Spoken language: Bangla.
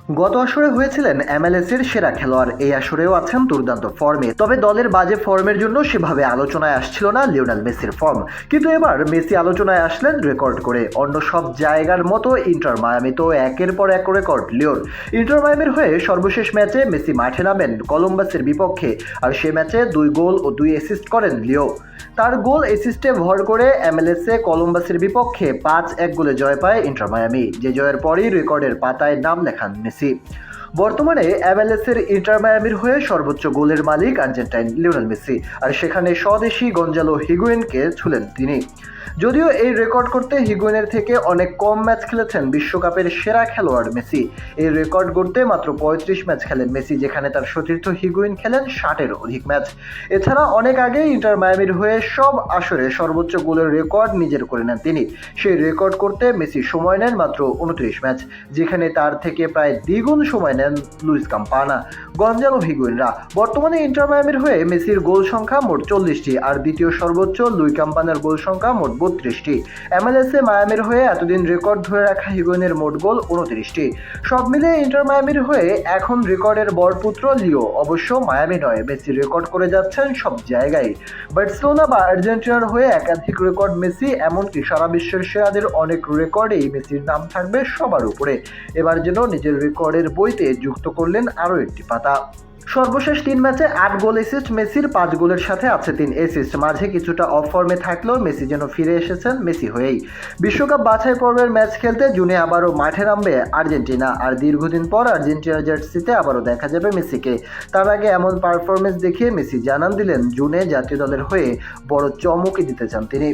গত আসরে হয়েছিলেন এমএলএস-এর সেরা খেলোয়াড়, এই আসরেও আছেন দুর্দান্ত ফর্মে। তবে দলের বাজে ফর্মের জন্য সেভাবে আলোচনায় আসছিল না লিওনেল মেসির ফর্ম। কিন্তু এবার মেসি আলোচনায় আসলেন রেকর্ড করে। অন্য সব জায়গার মতো ইন্টার মায়ামি তো একের পর এক রেকর্ড লিওর। ইন্টার মায়ামির হয়ে সর্বশেষ ম্যাচে মেসি মাঠে নামেন কলম্বাসের বিপক্ষে, আর সে ম্যাচে 2 গোল ও 2 অ্যাসিস্ট করেন লিও। তার গোল অ্যাসিস্টে ভর করে এমএলএস-এ কলম্বাসের বিপক্ষে 5-1 গোলে জয় পায় ইন্টার মায়ামি, যে জয়ের পরই রেকর্ডের পাতায় নাম লেখান মেসি। বর্তমানে এমএলএস-এর ইন্টার মায়ামির হয়ে সর্বোচ্চ গোলের মালিক আর্জেন্টাইন লিওনেল মেসি, আর সেখানে স্বদেশি গঞ্জালো হিগুয়েইনকে ছুঁলেন তিনি। যদিও এই রেকর্ড করতে হিগুয়েইনের থেকে অনেক কম ম্যাচ খেলেছেন বিশ্বকাপের সেরা খেলোয়াড় মেসি। এই রেকর্ড গড়তে মাত্র 35 ম্যাচ খেলেন মেসি, যেখানে তার সতীর্থ হিগুয়েইন খেলেন 60-এরও অধিক ম্যাচ। এছাড়া অনেক আগেই ইন্টার মায়ামির হয়ে সব আসরে সর্বোচ্চ গোলের রেকর্ড নিজের করে নেন তিনি। সেই রেকর্ড করতে মেসি সময় নেন মাত্র 29 ম্যাচ, যেখানে তার থেকে প্রায় দ্বিগুণ সময় নেন লুইস কাম্পানা, গঞ্জালো হিগুয়েইনরা। বর্তমানে ইন্টার মায়ামির হয়ে মেসির গোল সংখ্যা মোট 40টি, আর দ্বিতীয় সর্বোচ্চ লুই কাম্পানার গোল সংখ্যা মোট 32টি। এমএলএস-এ মায়ামির হয়ে এতদিন রেকর্ড ধরে রাখা হিগুয়েইনের মোট গোল 29টি। সব মিলিয়ে ইন্টার মায়ামির হয়ে এখন রেকর্ডের বরপুত্র লিও। অবশ্য মায়ামি নয়, মেসি রেকর্ড করে যাচ্ছেন সব জায়গায়। বার্সেলোনা বা আর্জেন্টিনার হয়ে একাধিক রেকর্ড মেসি, এমনকি সারা বিশ্বের সেরাদের অনেক রেকর্ডেই মেসির নাম থাকবে সবার উপরে। এবার যেন নিজের রেকর্ডের বইতে যুক্ত করলেন আরও একটি পাতা। সর্বশেষ 3 ম্যাচে 8 গোল অ্যাসিস্ট মেসির, 5 গোলের সাথে আছে 3 অ্যাসিস্ট। মাঝে কিছুটা অফ ফর্মে থাকলেও মেসি যেন ফিরে এসেছেন মেসি হয়েই। বিশ্বকাপ বাছাই পর্বের ম্যাচ খেলতে জুনে আবারও মাঠে নামবে আর্জেন্টিনা, আর দীর্ঘদিন পর আর্জেন্টিনার জার্সিতে আবারও দেখা যাবে মেসিকে। তার আগে এমন পারফরমেন্স দেখিয়ে মেসি জানান দিলেন জুনে জাতীয় দলের হয়ে বড় চমকই দিতে চান তিনি।